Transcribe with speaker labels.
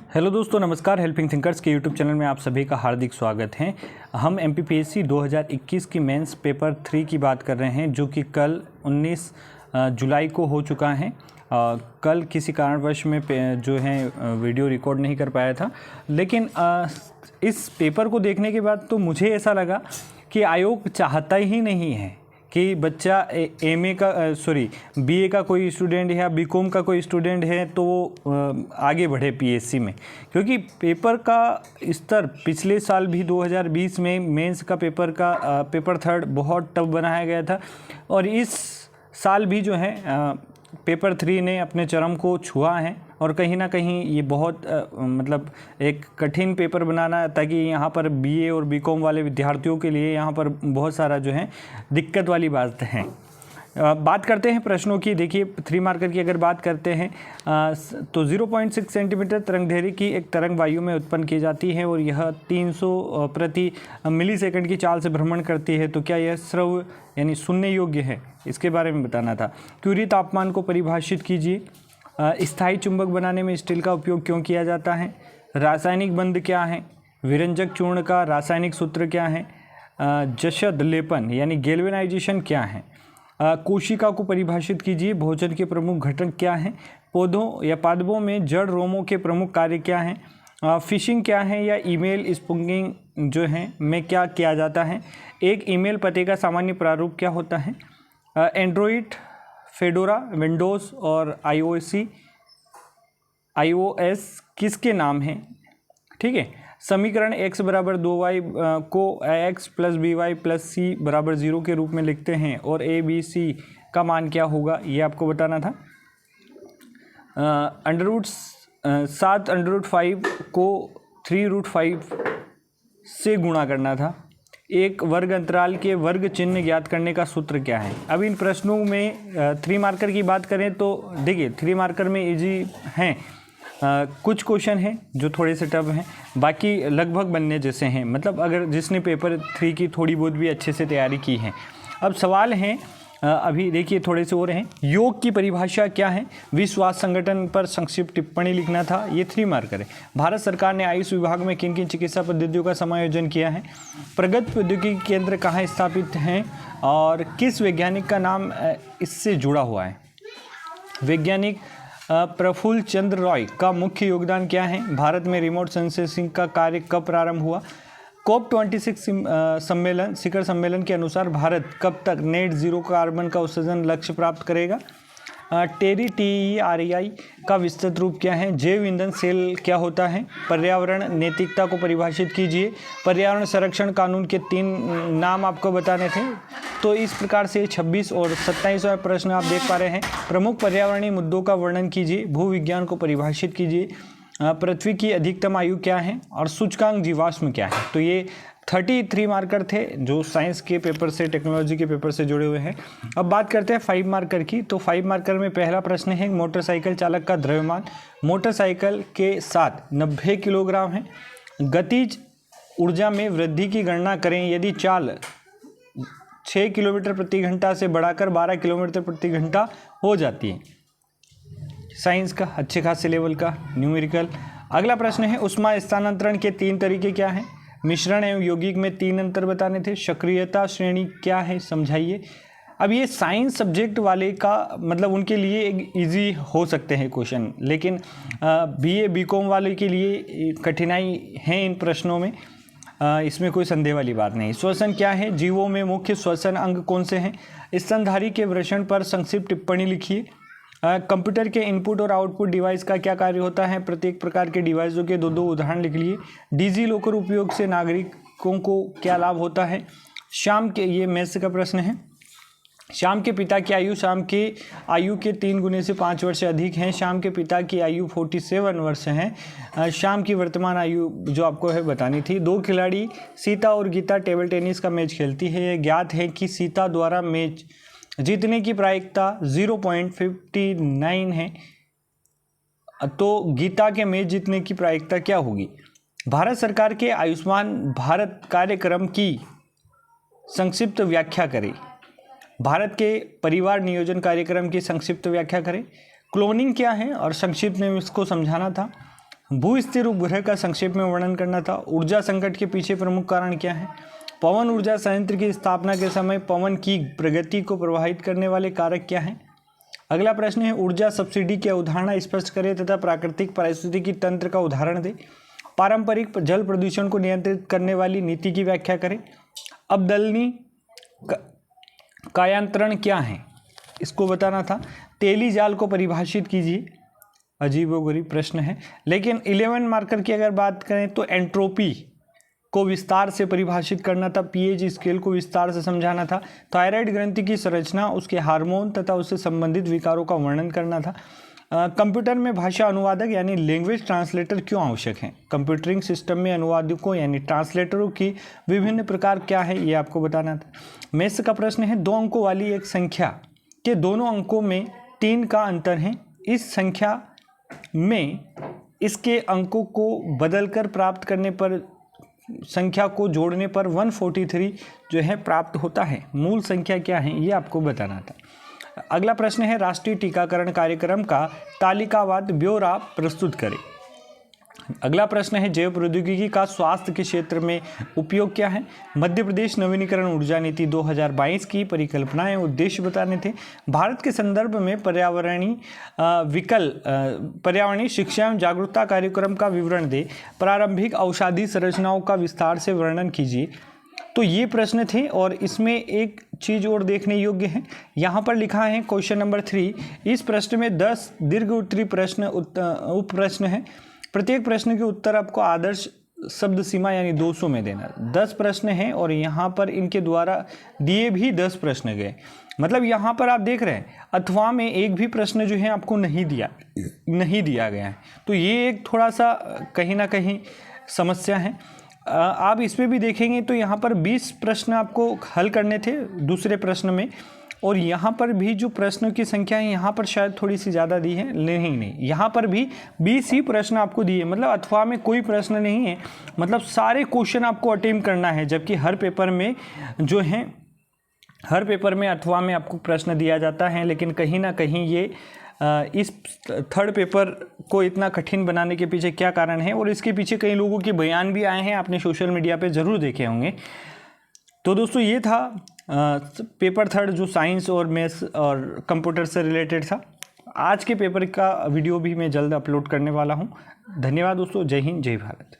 Speaker 1: Hello दोस्तों, नमस्कार। Helping thinkers के यूट्यूब चैनल में आप सभी का हार्दिक स्वागत है। हम एमपीपीएससी 2021 की मेंस पेपर 3 की बात कर रहे हैं, जो कि कल 19 जुलाई को हो चुका है। कल किसी कारणवश में जो है वीडियो रिकॉर्ड नहीं कर पाया था, लेकिन इस पेपर को देखने के बाद तो मुझे ऐसा लगा कि आयोग चाहता ही नहीं है कि बच्चा बीए का कोई स्टूडेंट या बीकॉम का कोई स्टूडेंट है तो वो आगे बढ़े पीएससी में, क्योंकि पेपर का स्तर पिछले साल भी 2020 में मेंस का पेपर थर्ड बहुत टफ बनाया गया था, और इस साल भी जो है पेपर 3 ने अपने चरम को छुआ है। और कहीं ना कहीं ये बहुत मतलब एक कठिन पेपर बनाना, ताकि यहाँ पर बीए और बीकॉम वाले विद्यार्थियों के लिए यहाँ पर बहुत सारा जो है दिक्कत वाली बात है। बात करते हैं प्रश्नों की। देखिए, 3 मार्कर की अगर बात करते हैं तो 0.6 सेंटीमीटर तरंगदैर्घ्य की एक तरंग वायु में उत्पन्न की जाती है और यह 300 प्रति मिलीसेकंड की चाल से भ्रमण करती है। तो क्या यह श्रव्य यानी सुनने योग्य है, इसके बारे में बताना था। क्यूरी तापमान को परिभाषित कीजिए। स्थायी चुंबक बनाने में स्टील का उपयोग क्यों किया जाता है? रासायनिक बंध क्या है? विरंजक चूर्ण का रासायनिक सूत्र क्या है? जशद लेपन यानी गैल्वेनाइजेशन क्या है? कोशिका को परिभाषित कीजिए। भोजन के प्रमुख घटक क्या हैं? पौधों या पादपों में जड़ रोमों के प्रमुख कार्य क्या हैं? फिशिंग क्या है या ईमेल स्पूफिंग जो है में क्या किया जाता है? एक ईमेल पते का सामान्य प्रारूप क्या होता है? एंड्रॉइड, फेडोरा, विंडोज़ और iOS किसके नाम हैं? ठीक है। समीकरण x बराबर 2y को x plus B Y plus C बराबर 0 के रूप में लिखते हैं, और a b c का मान क्या होगा, ये आपको बताना था। 7√5 को 3√5 से गुणा करना था। एक वर्ग अंतराल के वर्ग चिन्ह ज्ञात करने का सूत्र क्या है? अब इन प्रश्नों में 3 मार्कर की बात करें तो देखिए, 3 मार्कर में इजी हैं। कुछ क्वेश्चन हैं जो थोड़े से टफ हैं, बाकी लगभग बनने जैसे हैं, मतलब अगर जिसने पेपर 3 की थोड़ी बहुत भी अच्छे से तैयारी की है। अब सवाल हैं, अभी देखिए थोड़े से और हैं। योग की परिभाषा क्या है? विश्व स्वास्थ्य संगठन पर संक्षिप्त टिप्पणी लिखना था, ये 3 मार्कर है। भारत सरकार ने आयुष विभाग में किन किन चिकित्सा पद्धतियों का समायोजन किया है? प्रगत प्रौद्योगिकी केंद्र कहाँ स्थापित हैं और किस वैज्ञानिक का नाम इससे जुड़ा हुआ है? वैज्ञानिक प्रफुल्ल चंद्र रॉय का मुख्य योगदान क्या है? भारत में रिमोट सेंसिंग का कार्य कब प्रारंभ हुआ? COP26 सम्मेलन शिखर सम्मेलन के अनुसार भारत कब तक नेट जीरो कार्बन का उत्सर्जन लक्ष्य प्राप्त करेगा? TERI का विस्तृत रूप क्या है? जैव ईंधन सेल क्या होता है? पर्यावरण नैतिकता को परिभाषित कीजिए। पर्यावरण संरक्षण कानून के 3 नाम आपको बताने थे। तो इस प्रकार से 26 और 27वां प्रश्न आप देख पा रहे हैं। प्रमुख पर्यावरणीय मुद्दों का वर्णन कीजिए। भूविज्ञान को परिभाषित कीजिए। पृथ्वी की अधिकतम आयु क्या है? और सूचकांक जीवाश्म क्या है? तो ये 33 मार्कर थे जो साइंस के पेपर से, टेक्नोलॉजी के पेपर से जुड़े हुए हैं। अब बात करते हैं 5 मार्कर की। तो 5 मार्कर में पहला प्रश्न है, मोटरसाइकिल चालक का द्रव्यमान मोटरसाइकिल के साथ 90 किलोग्राम है। गतिज ऊर्जा में वृद्धि की गणना करें यदि चाल 6 किलोमीटर प्रति घंटा से बढ़ाकर 12 किलोमीटर प्रति घंटा हो जाती है। साइंस का अच्छे खासे लेवल का न्यूमेरिकल। अगला प्रश्न है, उष्मा स्थानांतरण के 3 तरीके क्या हैं? मिश्रण एवं यौगिक में 3 अंतर बताने थे। सक्रियता श्रेणी क्या है, समझाइए। अब ये साइंस सब्जेक्ट वाले का मतलब उनके लिए एक ईजी हो सकते हैं क्वेश्चन, लेकिन बीए बीकॉम वाले के लिए कठिनाई है इन प्रश्नों में, इसमें कोई संदेह वाली बात नहीं। श्वसन क्या है? जीवों में मुख्य श्वसन अंग कौन से हैं? स्तनधारी के वृषण पर संक्षिप्त टिप्पणी लिखिए। कंप्यूटर के इनपुट और आउटपुट डिवाइस का क्या कार्य होता है? प्रत्येक प्रकार के डिवाइसों के 2 उदाहरण लिख लिए। डिजी लॉकर उपयोग से नागरिकों को क्या लाभ होता है? शाम के, ये मैथ्स का प्रश्न है। शाम के पिता की आयु शाम के आयु के 3 गुने से 5 वर्ष से अधिक है। शाम के पिता की आयु 47 वर्ष है। शाम की वर्तमान आयु जो आपको है बतानी थी। 2 खिलाड़ी सीता और गीता टेबल टेनिस का मैच खेलती है। यह ज्ञात है कि सीता द्वारा मैच जीतने की प्रायिकता 0.59 है, तो गीता के मैच जीतने की प्रायिकता क्या होगी? भारत सरकार के आयुष्मान भारत कार्यक्रम की संक्षिप्त व्याख्या करें। भारत के परिवार नियोजन कार्यक्रम की संक्षिप्त व्याख्या करें। क्लोनिंग क्या है और संक्षिप्त में इसको समझाना था। भू स्थिर उपग्रह का संक्षेप में वर्णन करना था। ऊर्जा संकट के पीछे प्रमुख कारण क्या है? पवन ऊर्जा संयंत्र की स्थापना के समय पवन की प्रगति को प्रभावित करने वाले कारक क्या हैं? अगला प्रश्न है ऊर्जा सब्सिडी की अवधारणा स्पष्ट करें तथा प्राकृतिक पारिस्थितिकी तंत्र का उदाहरण दें। पारंपरिक जल प्रदूषण को नियंत्रित करने वाली नीति की व्याख्या करें। अबदलनी कायांतरण क्या है? इसको बताना था। तेली जाल को परिभाषित कीजिए। अजीबोगरीब प्रश्न है, लेकिन 11 मार्कर की अगर बात करें तो एंट्रोपी को विस्तार से परिभाषित करना था। पीएच स्केल को विस्तार से समझाना था। थायराइड ग्रंथि की संरचना, उसके हार्मोन तथा उससे संबंधित विकारों का वर्णन करना था। कंप्यूटर में भाषा अनुवादक यानी लैंग्वेज ट्रांसलेटर क्यों आवश्यक हैं? कंप्यूटरिंग सिस्टम में अनुवादकों यानी ट्रांसलेटरों की विभिन्न प्रकार क्या है, ये आपको बताना था। मैथ्स का प्रश्न है 2 अंकों वाली एक संख्या के दोनों अंकों में 3 का अंतर है। इस संख्या में इसके अंकों को बदलकर प्राप्त करने पर संख्या को जोड़ने पर 143 जो है प्राप्त होता है। मूल संख्या क्या है, ये आपको बताना था। अगला प्रश्न है राष्ट्रीय टीकाकरण कार्यक्रम का तालिकावार ब्यौरा प्रस्तुत करें। अगला प्रश्न है जैव प्रौद्योगिकी का स्वास्थ्य के क्षेत्र में उपयोग क्या है? मध्य प्रदेश नवीनीकरण ऊर्जा नीति 2022 की परिकल्पनाएं उद्देश्य बताने थे। भारत के संदर्भ में पर्यावरणीय शिक्षा एवं जागरूकता कार्यक्रम का विवरण दे। प्रारंभिक औषधि संरचनाओं का विस्तार से वर्णन कीजिए। तो ये प्रश्न थे और इसमें एक चीज़ और देखने योग्य है। यहाँ पर लिखा है क्वेश्चन नंबर 3। इस प्रश्न में 10 दीर्घ उत्तरीय प्रश्न उप प्रश्न है। प्रत्येक प्रश्न के उत्तर आपको आदर्श शब्द सीमा यानी 200 में देना। 10 प्रश्न हैं और यहाँ पर इनके द्वारा दिए भी 10 प्रश्न गए। मतलब यहाँ पर आप देख रहे हैं अथवा में एक भी प्रश्न जो है आपको नहीं दिया गया है। तो ये एक थोड़ा सा कहीं ना कहीं समस्या है। आप इसमें भी देखेंगे तो यहाँ पर 20 प्रश्न आपको हल करने थे दूसरे प्रश्न में, और यहाँ पर भी जो प्रश्नों की संख्या है यहाँ पर शायद थोड़ी सी ज़्यादा दी है। नहीं, यहाँ पर भी 20 ही प्रश्न आपको दिए। मतलब अथवा में कोई प्रश्न नहीं है, मतलब सारे क्वेश्चन आपको अटेम्प्ट करना है। जबकि हर पेपर में अथवा में आपको प्रश्न दिया जाता है, लेकिन कहीं ना कहीं ये इस थर्ड पेपर को इतना कठिन बनाने के पीछे क्या कारण है, और इसके पीछे कई लोगों के बयान भी आए हैं, आपने सोशल मीडिया पे ज़रूर देखे होंगे। तो दोस्तों ये था पेपर थर्ड जो साइंस और मैथ्स और कंप्यूटर से रिलेटेड था। आज के पेपर का वीडियो भी मैं जल्द अपलोड करने वाला हूँ। धन्यवाद दोस्तों। जय हिंद, जय भारत।